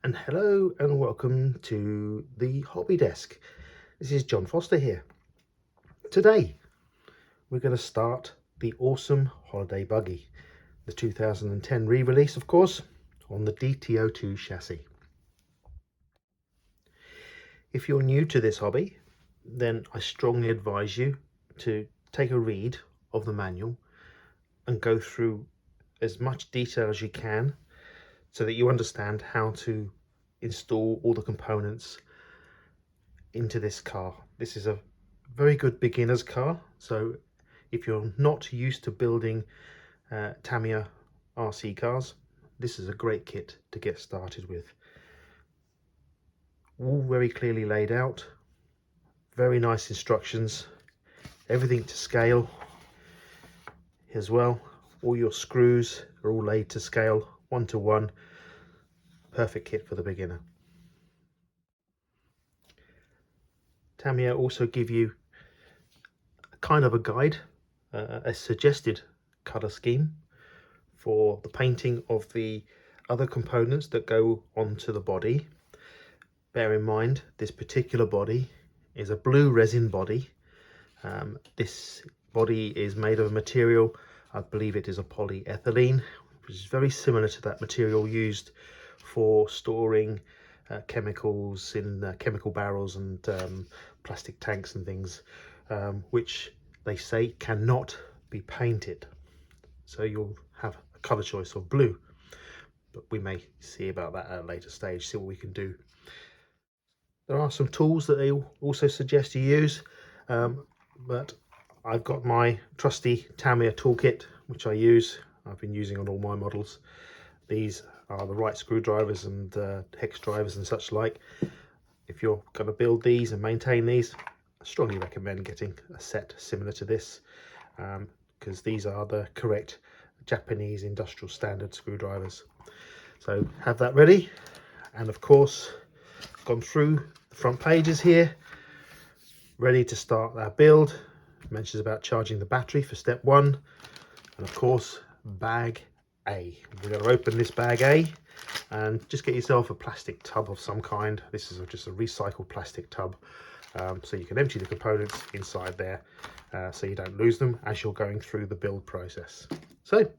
And hello and welcome to the Hobby Desk. This is John Foster here. Today we're going to start the awesome Holiday Buggy, the 2010 re-release of course, on the DTO2 chassis. If you're new to this hobby, then I strongly advise you to take a read of the manual and go through as much detail as you can so that you understand how to install all the components into this car. This is a very good beginner's car, so if you're not used to building Tamiya RC cars, this is a great kit to get started with. All very clearly laid out, very nice instructions, everything to scale as well. All your screws are all laid to scale, 1:1. Perfect kit for the beginner. Tamiya also give you kind of a guide, a suggested colour scheme for the painting of the other components that go onto the body. Bear in mind, this particular body is a blue resin body. This body is made of a material, I believe it is a polyethylene, which is very similar to that material used for storing chemicals in chemical barrels and plastic tanks and things, which they say cannot be painted. So you'll have a colour choice of blue, but we may see about that at a later stage, see what we can do. There are some tools that they also suggest you use, but I've got my trusty Tamiya toolkit, which I've been using on all my models. These are the right screwdrivers and hex drivers and such like. If you're going to build these and maintain these, I strongly recommend getting a set similar to this, because these are the correct Japanese industrial standard screwdrivers. So have that ready, and of course gone through the front pages here, ready to start our build. It mentions about charging the battery for step 1, and of course bag A. We're going to open this bag A and just get yourself a plastic tub of some kind. This is just a recycled plastic tub, so you can empty the components inside there, so you don't lose them as you're going through the build process. So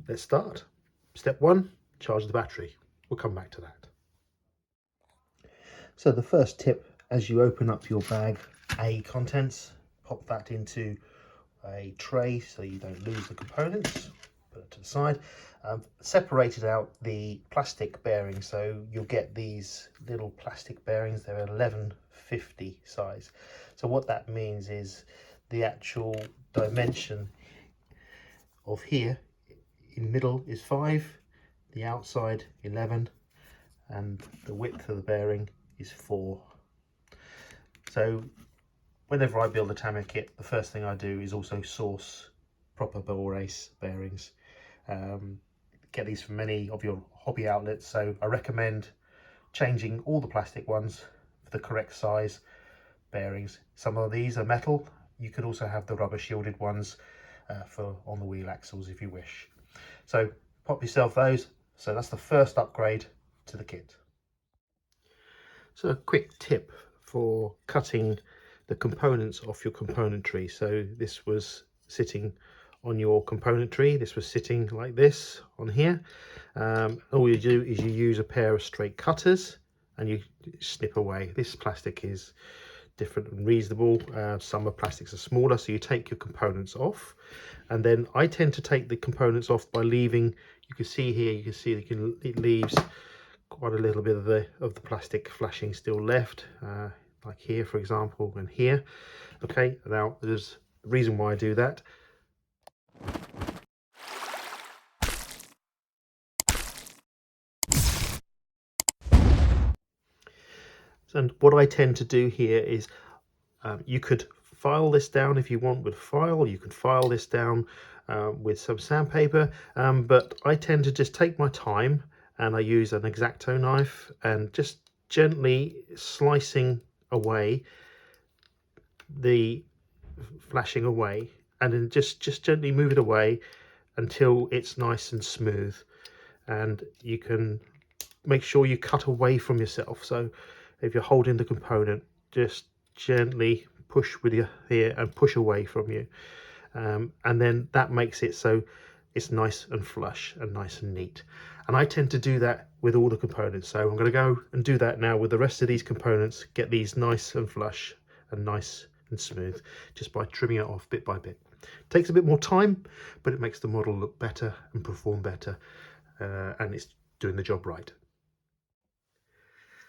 let's start. Step 1, charge the battery. We'll come back to that. So the first tip, as you open up your bag A contents, pop that into a tray so you don't lose the components. Put it to the side. Separated out the plastic bearings, so you'll get these little plastic bearings. They're 1150 size. So what that means is the actual dimension of here in middle is 5, the outside 11, and the width of the bearing is 4. So whenever I build a Tamiya kit, the first thing I do is also source proper ball race bearings. Get these from many of your hobby outlets, so I recommend changing all the plastic ones for the correct size bearings. Some of these are metal. You could also have the rubber shielded ones for on the wheel axles if you wish. So pop yourself those. So that's the first upgrade to the kit. So a quick tip for cutting the components off your component tree. So this was sitting on your component tree. This was sitting like this on here. All you do is you use a pair of straight cutters and you snip away. This plastic is different and reasonable. Some of plastics are smaller, so you take your components off, and then I tend to take the components off by leaving, you can see here, it leaves quite a little bit of the plastic flashing still left, like here for example, and here. Okay, now there's a reason why I do that. And what I tend to do here is, you could file this down if you want with file. You can file this down with some sandpaper, but I tend to just take my time and I use an X-Acto knife and just gently slicing away the flashing away, and then just gently move it away until it's nice and smooth. And you can make sure you cut away from yourself. So if you're holding the component, just gently push with your here and push away from you, and then that makes it so it's nice and flush and nice and neat. And I tend to do that with all the components, so I'm going to go and do that now with the rest of these components, get these nice and flush and nice and smooth just by trimming it off bit by bit. It takes a bit more time, but it makes the model look better and perform better, and it's doing the job right.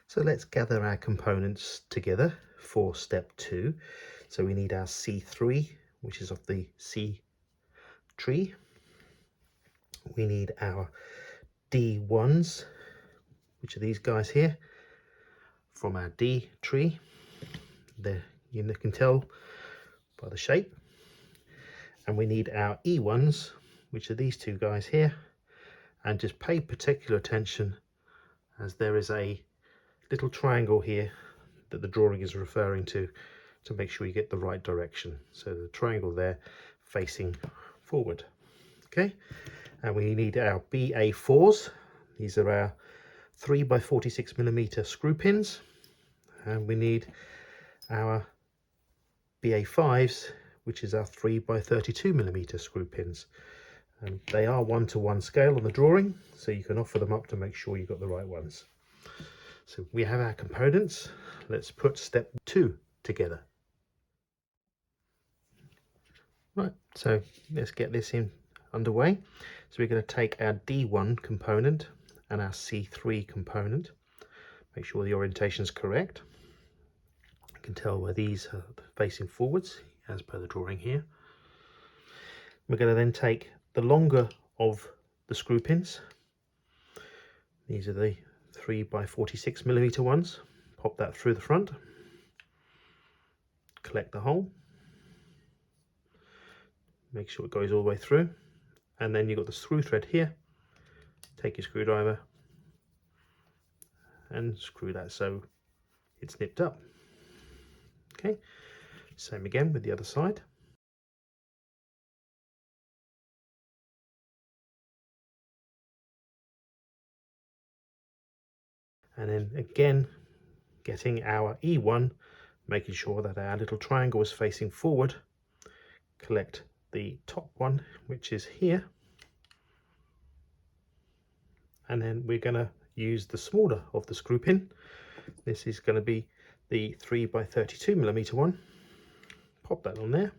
So let's gather our components together for step 2. So we need our C3, which is of the C tree. We need our D1s, which are these guys here, from our D tree. You can tell by the shape. And we need our E1s, which are these two guys here. And just pay particular attention, as there is a little triangle here that the drawing is referring to make sure you get the right direction. So the triangle there facing forward. Okay, and we need our BA4s. These are our 3x46mm screw pins, and we need our BA5s, which is our 3x32mm screw pins. And they are 1-to-1 scale on the drawing, so you can offer them up to make sure you've got the right ones. So we have our components. Let's put step 2 together. Right, so let's get this underway. So we're going to take our D1 component and our C3 component. Make sure the orientation is correct. You can tell where these are facing forwards as per the drawing here. We're going to then take the longer of the screw pins. These are the 3x46mm ones. Pop that through the front. Collect the hole. Make sure it goes all the way through, and then you've got the screw thread here. Take your screwdriver and screw that so it's nipped up. Okay, same again with the other side. And then again, getting our E1, making sure that our little triangle is facing forward. Collect the top one, which is here, and then we're going to use the smaller of the screw pin. This is going to be the 3x32mm one. Pop that on there,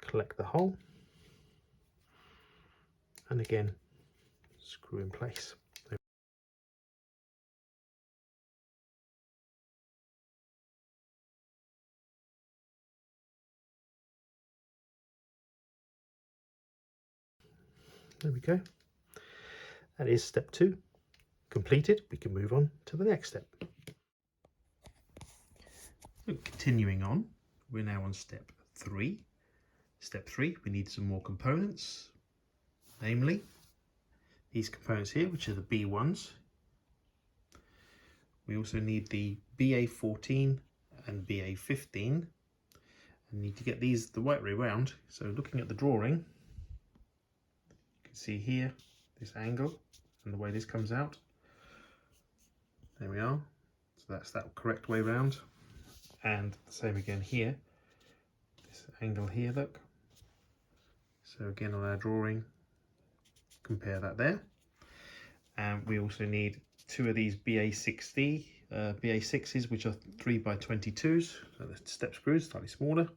collect the hole, and again screw in place. There we go. That is step 2 completed. We can move on to the next step. So continuing on, we're now on step 3. Step 3, we need some more components, namely these components here, which are the B1s. We also need the BA14 and BA15, and need to get these the right way around. So looking at the drawing, you can see here this angle and the way this comes out. There we are. So that's that correct way round. And the same again here, this angle here, look. So again on our drawing, compare that there. And we also need 2 of these BA6s, which are 3x22s, so the step screws, slightly smaller.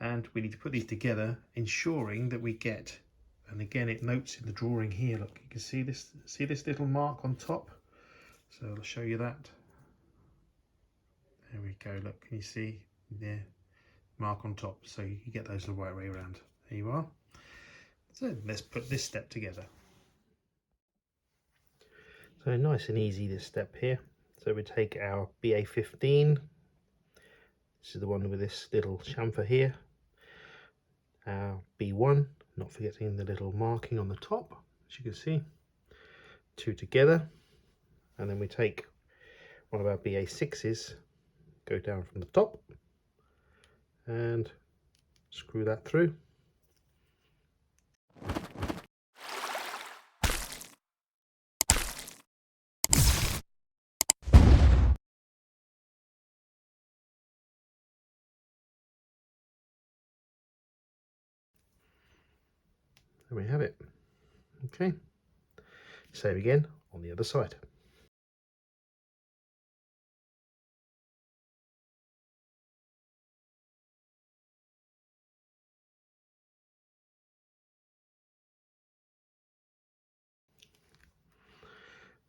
And we need to put these together, ensuring that we get, and again it notes in the drawing here, look, you can see this little mark on top. So I'll show you that. There we go, look, can you see there, mark on top, so you get those the right way around. There you are. So let's put this step together. So nice and easy this step here. So we take our BA15, this is the one with this little chamfer here, our B1, not forgetting the little marking on the top, as you can see, 2 together, and then we take one of our BA6s, go down from the top and screw that through. There we have it. Okay, same again on the other side.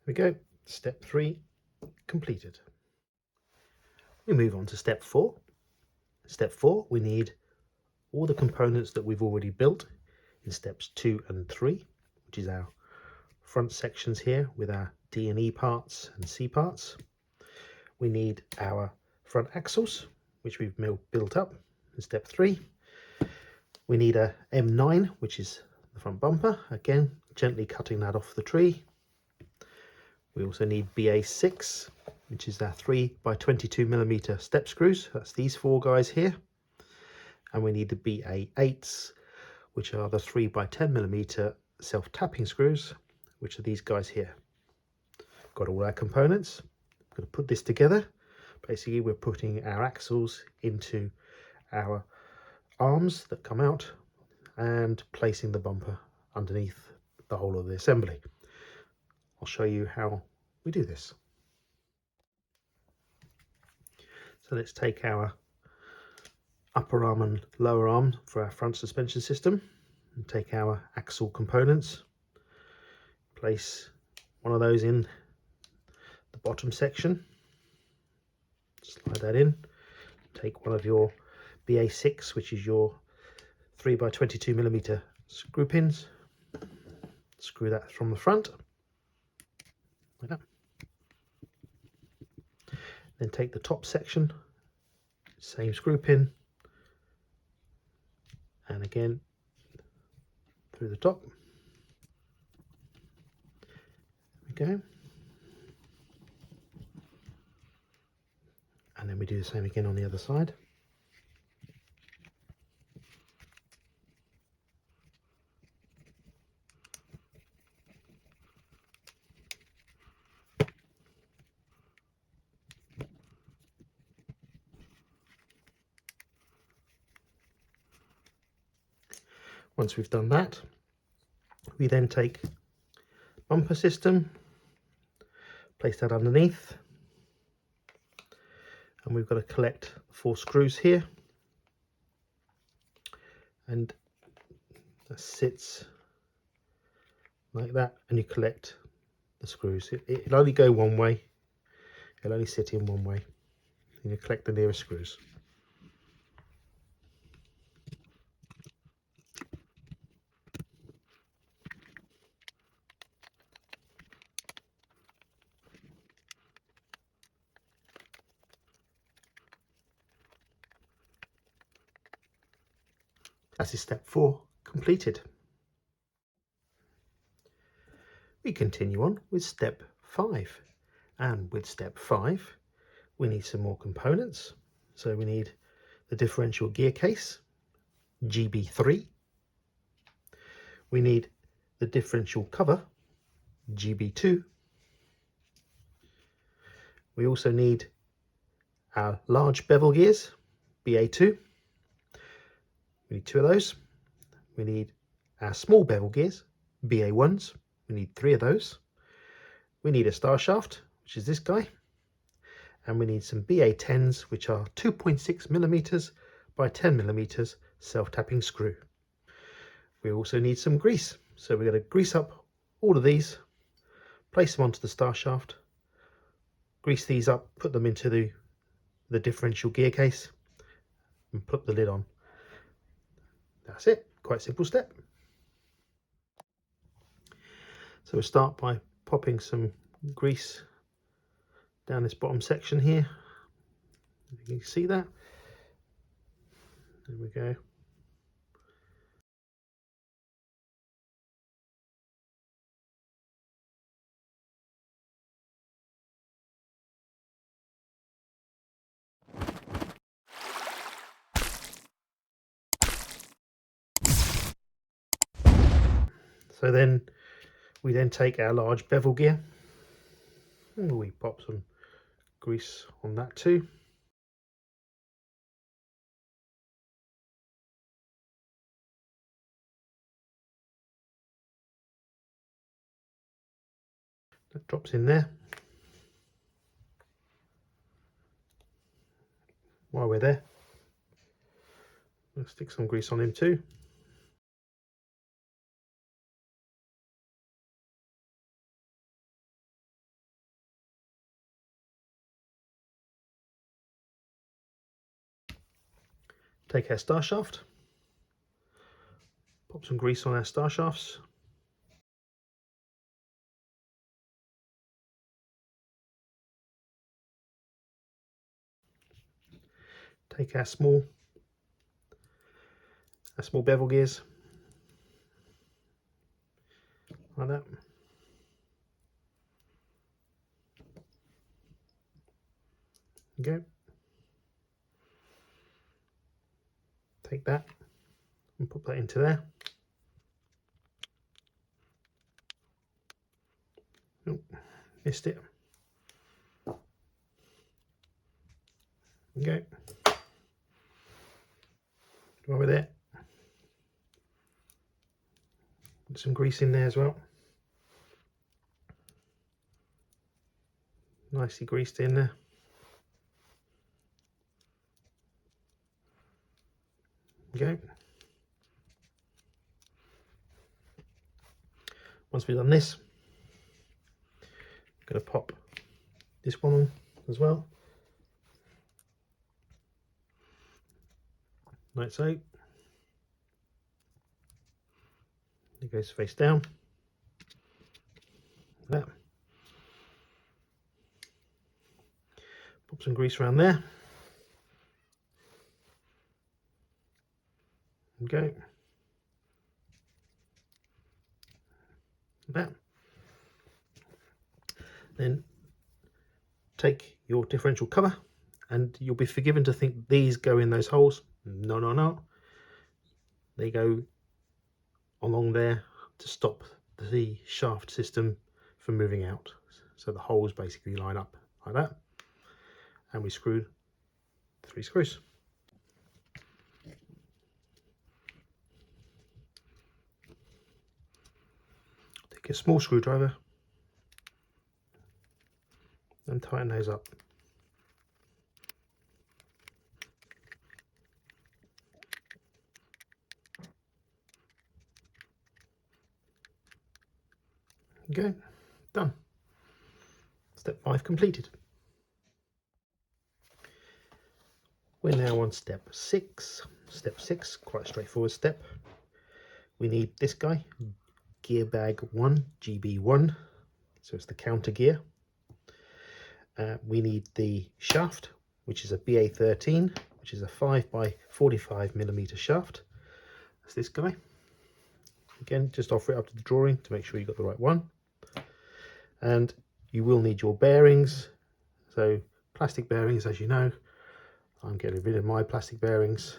There we go, step 3 completed. We move on to step 4. Step 4, we need all the components that we've already built in steps 2 and 3, which is our front sections here with our D and E parts and C parts. We need our front axles, which we've built up in step 3. We need a M9, which is the front bumper, again gently cutting that off the tree. We also need BA6, which is our 3x22mm step screws. That's these 4 guys here. And we need the BA8s, which are the 3x10mm self-tapping screws, which are these guys here. Got all our components. I'm going to put this together. Basically, we're putting our axles into our arms that come out and placing the bumper underneath the whole of the assembly. I'll show you how we do this. So let's take our upper arm and lower arm for our front suspension system and take our axle components, place one of those in the bottom section, slide that in, take one of your BA6, which is your 3x22mm screw pins, screw that from the front like that. Then take the top section, same screw pin, and again through the top. There we go. And then we do the same again on the other side. Once we've done that, we then take bumper system, place that underneath, and we've got to collect 4 screws here, and that sits like that, and you collect the screws. It'll only go one way, it'll only sit in one way, and you collect the nearest screws. That is step 4 completed. We continue on with step 5, and with step 5 we need some more components. So we need the differential gear case, GB3. We need the differential cover, GB2. We also need our large bevel gears, BA2. We need 2 of those. We need our small bevel gears, BA1s. We need 3 of those. We need a star shaft, which is this guy. And we need some BA10s, which are 2.6mm by 10mm self-tapping screw. We also need some grease. So we're going to grease up all of these, place them onto the star shaft, grease these up, put them into the differential gear case, and put the lid on. That's it, quite simple step. So we'll start by popping some grease down this bottom section here. You can see that. There we go. So then we take our large bevel gear and we pop some grease on that too. That drops in there. While we're there, we'll stick some grease on him too. Take our star shaft, pop some grease on our star shafts. Take our small bevel gears, like that. Okay. Take that and put that into there. Oh, missed it. Okay. While we're there, put some grease in there as well. Nicely greased in there. Okay. Once we've done this, I'm going to pop this one on as well, like so. It goes face down, like that. Pop some grease around there. Okay. Like that. Then take your differential cover, and you'll be forgiven to think these go in those holes. No, no, no. They go along there to stop the shaft system from moving out. So the holes basically line up like that, and we screw 3 screws. Take a small screwdriver and tighten those up. Okay, done. Step 5 completed. We're now on step 6. Step 6, quite a straightforward step. We need this guy, gear bag 1, GB1, so it's the counter gear. We need the shaft, which is a BA13, which is a 5 by 45mm shaft. That's this guy. Again, just offer it up to the drawing to make sure you got the right one. And you will need your bearings. So plastic bearings, as you know. I'm getting rid of my plastic bearings,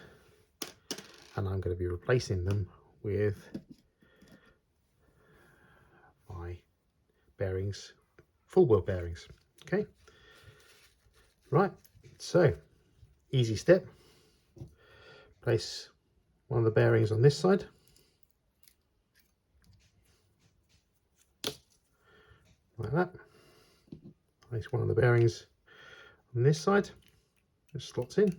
and I'm going to be replacing them with my bearings, full wheel bearings. Okay, right, so easy step. Place one of the bearings on this side, like that. Place one of the bearings on this side, just slots in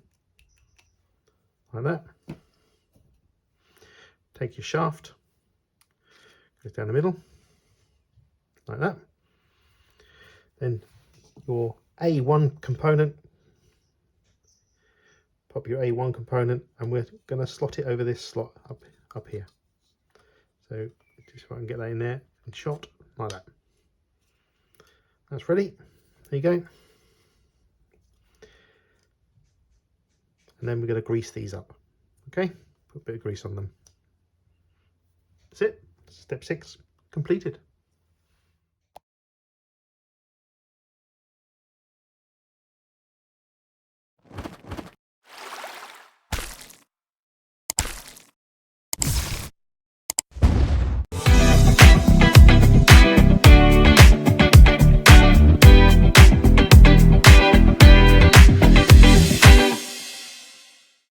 like that. Take your shaft, goes down the middle like that. Then your A1 component, pop your A1 component, and we're going to slot it over this slot up here. So just so I can get that in there and shot like that. That's ready. There you go. And then we're going to grease these up. Okay, put a bit of grease on them. That's it. Step 6 completed.